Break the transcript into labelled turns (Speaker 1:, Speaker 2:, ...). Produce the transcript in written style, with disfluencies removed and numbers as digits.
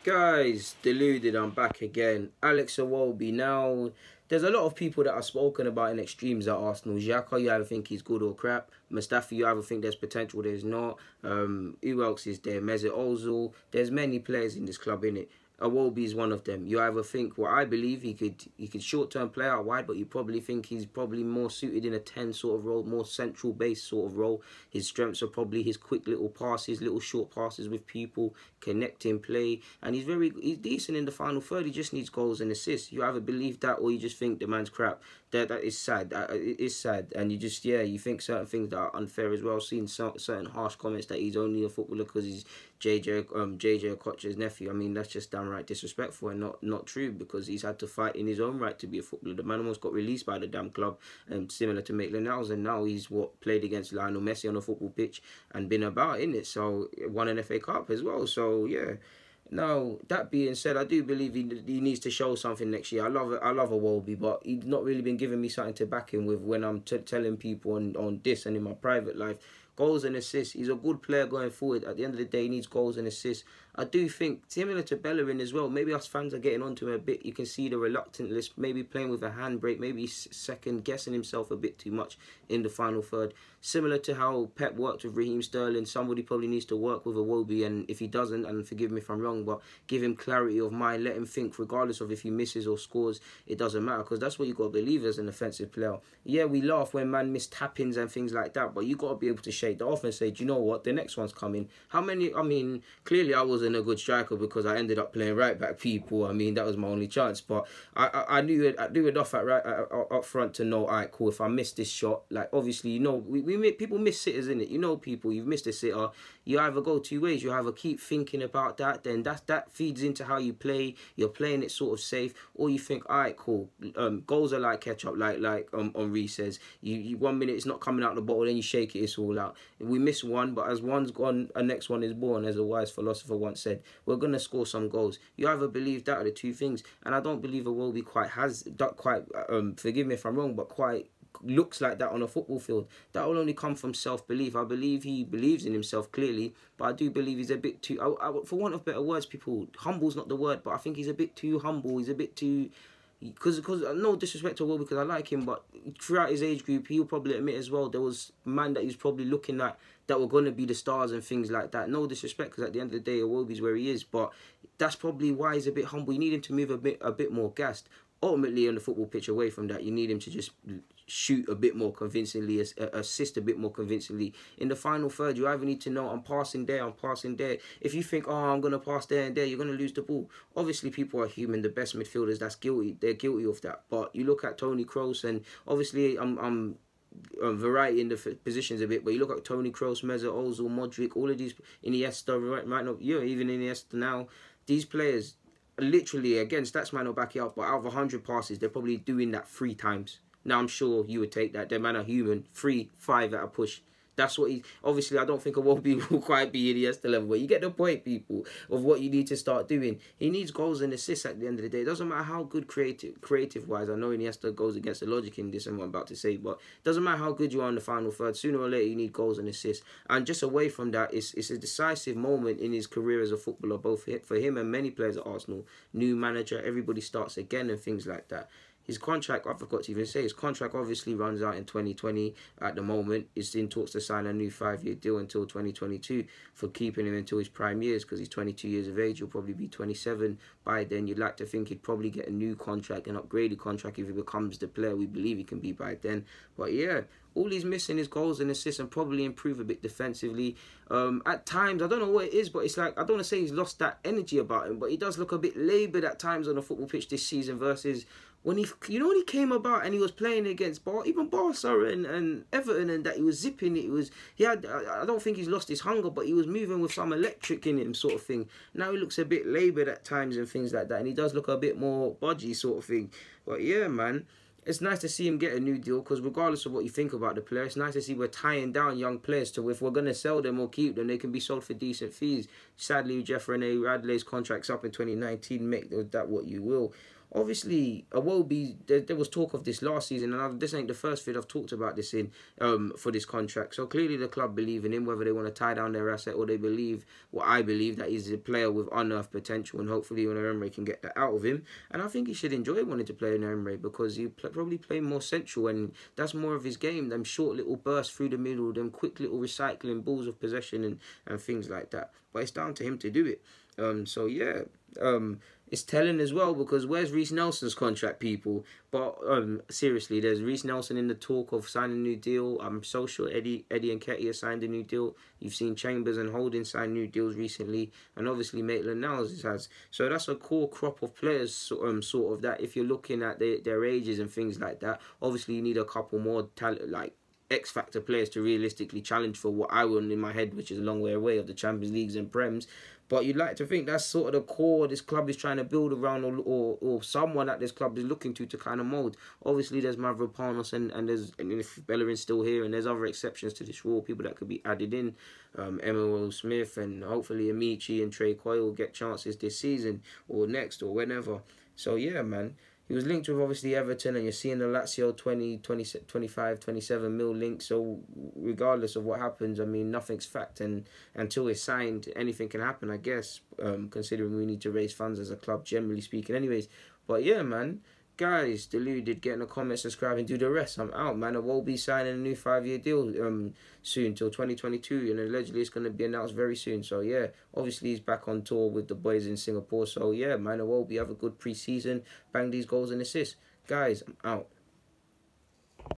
Speaker 1: Guys, deluded, I'm back again. Alex Iwobi. Now, there's a lot of people that are spoken about in extremes at Arsenal. Xhaka, you either think he's good or crap. Mustafi, you either think there's potential, there's not. Who else is there? Mesut Ozil. There's many players in this club, innit? Iwobi is one of them. You either think, well, I believe he could short-term play out wide, but you probably think he's probably more suited in a 10 sort of role, more central base sort of role. His strengths are probably his quick little passes, little short passes with people, connecting play, and he's decent in the final third. He just needs goals and assists. You either believe that or you just think the man's crap. That is sad. It is sad, and you think certain things that are unfair as well. I've seen certain harsh comments that he's only a footballer because he's JJ Okocha's nephew. I mean, that's just downright disrespectful and not true, because he's had to fight in his own right to be a footballer. The man almost got released by the damn club, similar to Maitland-Niles, and now he's played against Lionel Messi on a football pitch and been about in it. So won an FA Cup as well. So yeah. Now, that being said, I do believe he needs to show something next year. I love Iwobi, but he's not really been giving me something to back him with when I'm telling people on this and in my private life. Goals and assists. He's a good player going forward. At the end of the day, he needs goals and assists. I do think, similar to Bellerin as well, maybe us fans are getting onto him a bit. You can see the reluctantness, maybe playing with a handbrake, maybe second-guessing himself a bit too much in the final third. Similar to how Pep worked with Raheem Sterling, somebody probably needs to work with Iwobi, and if he doesn't, and forgive me if I'm wrong, but give him clarity of mind, let him think, regardless of if he misses or scores, it doesn't matter, because that's what you got to believe as an offensive player. Yeah, we laugh when man miss tap-ins and things like that, but you got to be able to shake that off and say, do you know what, the next one's coming. How many, I mean, clearly I wasn't a good striker because I ended up playing right back, people. I mean, that was my only chance, but I knew enough up front to know, alright, cool, if I miss this shot, like, obviously, you know, people miss sitters, innit? You know, people, you've missed a sitter, you either go two ways. You either keep thinking about that, then that feeds into how you play. You're playing it sort of safe, or you think, all right, cool. Goals are like ketchup, like Henri says. You 1 minute it's not coming out the bottle, then you shake it, it's all out. We miss one, but as one's gone, a next one is born, as a wise philosopher once said. We're gonna score some goals. You either believe that or the two things, and I don't believe Iwobi quite has that quite. Forgive me if I'm wrong, but quite looks like that on a football field. That will only come from self-belief. I believe he believes in himself clearly, but I do believe he's a bit too, for want of better words, people, humble's not the word, but I think he's a bit too humble. He's a bit too, because no disrespect to Will, because I like him, but throughout his age group, he'll probably admit as well, there was man that he was probably looking at that were going to be the stars and things like that. No disrespect, because at the end of the day, Iwobi's where he is, but that's probably why he's a bit humble. You need him to move a bit more gassed. Ultimately, on the football pitch, away from that, you need him to just shoot a bit more convincingly, assist a bit more convincingly. In the final third, you either need to know, I'm passing there, I'm passing there. If you think, oh, I'm going to pass there and there, you're going to lose the ball. Obviously, people are human. The best midfielders, they're guilty of that. But you look at Toni Kroos, and obviously, I'm variety in the positions a bit, but you look at Toni Kroos, Mesut Ozil, Modric, all of these, Iniesta, right now, yeah, even Iniesta now, these players, literally, again, stats might not back it up, but out of 100 passes, they're probably doing that 3 times. Now, I'm sure you would take that. That man are human. 3, 5 at a push. That's what he... Obviously, I don't think Iwobi will quite be Iniesta level, but you get the point, people, of what you need to start doing. He needs goals and assists at the end of the day. It doesn't matter how good creative-wise. I know Iniesta goes against the logic in this and what I'm about to say, but it doesn't matter how good you are in the final third. Sooner or later, you need goals and assists. And just away from that, it's a decisive moment in his career as a footballer, both for him and many players at Arsenal. New manager, everybody starts again and things like that. His contract, I forgot to even say, his contract obviously runs out in 2020 at the moment. He's in talks to sign a new 5-year deal until 2022 for keeping him until his prime years, because he's 22 years of age. He'll probably be 27 by then. You'd like to think he'd probably get a new contract, an upgraded contract, if he becomes the player we believe he can be by then. But yeah, all he's missing is goals and assists, and probably improve a bit defensively. At times, I don't know what it is, but it's like, I don't want to say he's lost that energy about him, but he does look a bit laboured at times on the football pitch this season versus when he came about and he was playing against even Barca and Everton, and that he was zipping it. I don't think he's lost his hunger, but he was moving with some electric in him, sort of thing. Now he looks a bit laboured at times and things like that, and he does look a bit more budgy, sort of thing. But yeah, man, it's nice to see him get a new deal, because regardless of what you think about the player, it's nice to see we're tying down young players to, if we're going to sell them or keep them, they can be sold for decent fees. Sadly, Jeff Rene Radley's contract's up in 2019. Make that what you will. obviously, Iwobi, there was talk of this last season, and this ain't the first fit I've talked about this in for this contract. So clearly the club believe in him, whether they want to tie down their asset or they believe, what I believe, that he's a player with unearthed potential, and hopefully Unai Emery can get that out of him. And I think he should enjoy wanting to play in Emery, because he probably play more central, and that's more of his game. Them short little bursts through the middle, them quick little recycling balls of possession and things like that. But it's down to him to do it. So yeah, it's telling as well, because where's Reece Nelson's contract, people? But seriously, there's Reece Nelson in the talk of signing a new deal. I'm so sure Eddie and Nketiah signed a new deal. You've seen Chambers and Holding sign new deals recently, and obviously Maitland-Niles has. So that's a core crop of players, sort of, that if you're looking at their ages and things like that, obviously you need a couple more talent, like X-factor players, to realistically challenge for what I want in my head, which is a long way away of the Champions Leagues and Prems. But you'd like to think that's sort of the core this club is trying to build around, or someone that this club is looking to kind of mould. Obviously, there's Mavropanos and if Bellerin's still here, and there's other exceptions to this rule, people that could be added in. Emmanuel Smith, and hopefully Amici and Trey Coyle will get chances this season or next or whenever. So yeah, man. He was linked with obviously Everton, and you're seeing the Lazio 25, 27 mil link. So regardless of what happens, I mean, nothing's fact, and until it's signed, anything can happen, I guess, considering we need to raise funds as a club, generally speaking. Anyways, but yeah, man. Guys, deluded, get in the comments, subscribe, and do the rest. I'm out, man. I will be signing a new 5-year deal soon, till 2022, and allegedly it's going to be announced very soon. So yeah, obviously he's back on tour with the boys in Singapore. So yeah, man, I will be have a good pre-season, bang these goals and assists. Guys, I'm out.